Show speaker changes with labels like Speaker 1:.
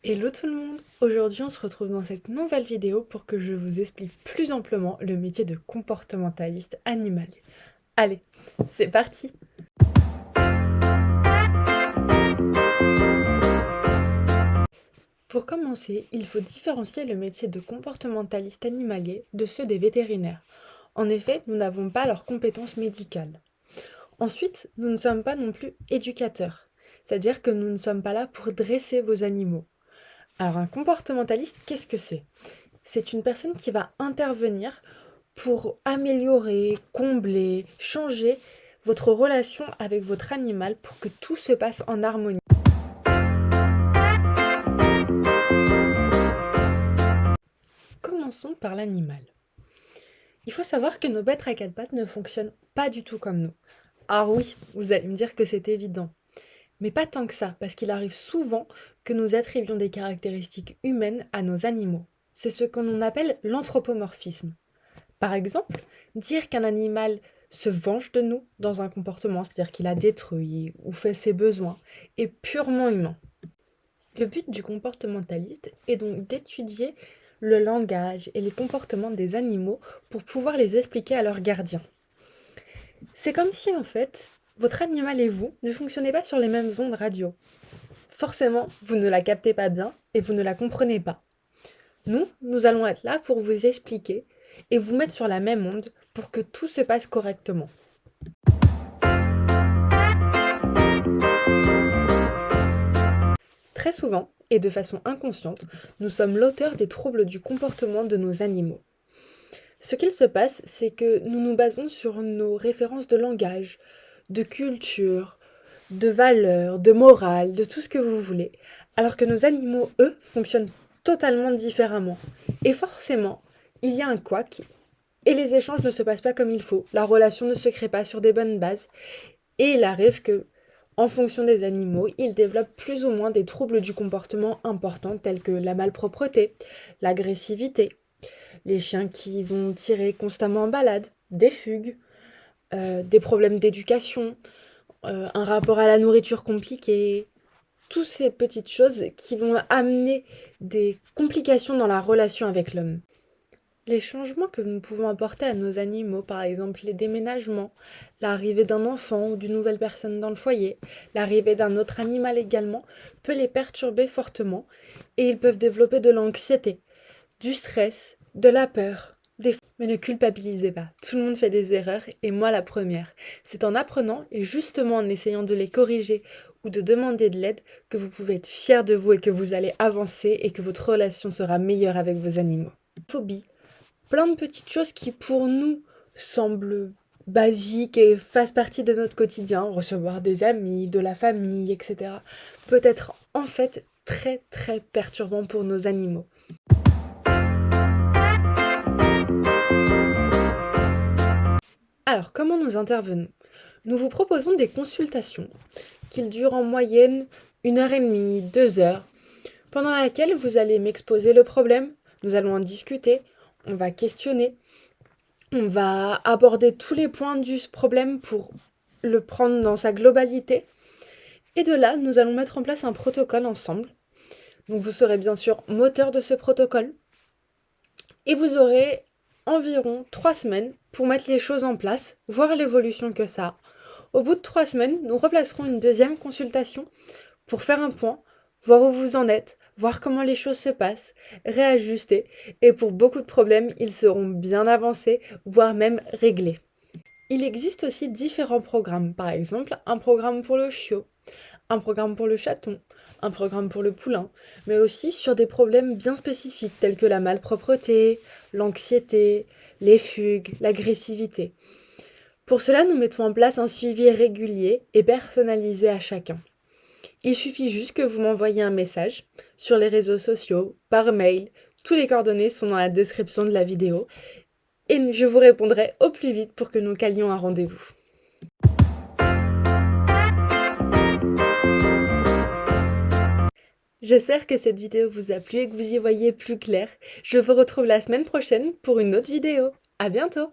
Speaker 1: Hello tout le monde! Aujourd'hui on se retrouve dans cette nouvelle vidéo pour que je vous explique plus amplement le métier de comportementaliste animalier. Allez, c'est parti! Pour commencer, il faut différencier le métier de comportementaliste animalier de ceux des vétérinaires. En effet, nous n'avons pas leurs compétences médicales. Ensuite, nous ne sommes pas non plus éducateurs, c'est-à-dire que nous ne sommes pas là pour dresser vos animaux. Alors un comportementaliste, qu'est-ce que c'est? C'est une personne qui va intervenir pour améliorer, combler, changer votre relation avec votre animal pour que tout se passe en harmonie. Commençons par l'animal. Il faut savoir que nos bêtes à quatre pattes ne fonctionnent pas du tout comme nous. Ah oui, vous allez me dire que c'est évident. Mais pas tant que ça, parce qu'il arrive souvent que nous attribuions des caractéristiques humaines à nos animaux. C'est ce qu'on appelle l'anthropomorphisme. Par exemple, dire qu'un animal se venge de nous dans un comportement, c'est-à-dire qu'il a détruit ou fait ses besoins, est purement humain. Le but du comportementaliste est donc d'étudier le langage et les comportements des animaux pour pouvoir les expliquer à leurs gardiens. C'est comme si en fait, votre animal et vous ne fonctionnez pas sur les mêmes ondes radio. Forcément, vous ne la captez pas bien et vous ne la comprenez pas. Nous allons être là pour vous expliquer et vous mettre sur la même onde pour que tout se passe correctement. Très souvent, et de façon inconsciente, nous sommes l'auteur des troubles du comportement de nos animaux. Ce qu'il se passe, c'est que nous nous basons sur nos références de langage, de culture, de valeurs, de morale, de tout ce que vous voulez, alors que nos animaux, eux, fonctionnent totalement différemment. Et forcément, il y a un couac, et les échanges ne se passent pas comme il faut, la relation ne se crée pas sur des bonnes bases, et il arrive que, en fonction des animaux, ils développent plus ou moins des troubles du comportement importants tels que la malpropreté, l'agressivité, les chiens qui vont tirer constamment en balade, des fugues, des problèmes d'éducation, un rapport à la nourriture compliqué, toutes ces petites choses qui vont amener des complications dans la relation avec l'homme. Les changements que nous pouvons apporter à nos animaux, par exemple les déménagements, l'arrivée d'un enfant ou d'une nouvelle personne dans le foyer, l'arrivée d'un autre animal également, peut les perturber fortement et ils peuvent développer de l'anxiété, du stress, de la peur. Mais ne culpabilisez pas, tout le monde fait des erreurs et moi la première. C'est en apprenant et justement en essayant de les corriger ou de demander de l'aide que vous pouvez être fier de vous et que vous allez avancer et que votre relation sera meilleure avec vos animaux. Phobie. Plein de petites choses qui pour nous semblent basiques et fassent partie de notre quotidien, recevoir des amis, de la famille, etc., peut être en fait très très perturbant pour nos animaux. Alors, comment nous intervenons? Nous vous proposons des consultations qui durent en moyenne 1h30, 2 heures, pendant laquelle vous allez m'exposer le problème, nous allons en discuter, on va questionner, on va aborder tous les points du problème pour le prendre dans sa globalité. Et de là, nous allons mettre en place un protocole ensemble. Donc vous serez bien sûr moteur de ce protocole. Et vous aurez environ 3 semaines pour mettre les choses en place, voir l'évolution que ça a. Au bout de 3 semaines, nous replacerons une deuxième consultation pour faire un point, voir où vous en êtes, voir comment les choses se passent, réajuster, et pour beaucoup de problèmes, ils seront bien avancés, voire même réglés. Il existe aussi différents programmes, par exemple un programme pour le chiot, un programme pour le chaton, un programme pour le poulain, mais aussi sur des problèmes bien spécifiques tels que la malpropreté, l'anxiété, les fugues, l'agressivité. Pour cela, nous mettons en place un suivi régulier et personnalisé à chacun. Il suffit juste que vous m'envoyiez un message sur les réseaux sociaux, par mail, tous les coordonnées sont dans la description de la vidéo et je vous répondrai au plus vite pour que nous calions un rendez-vous. J'espère que cette vidéo vous a plu et que vous y voyez plus clair. Je vous retrouve la semaine prochaine pour une autre vidéo. À bientôt!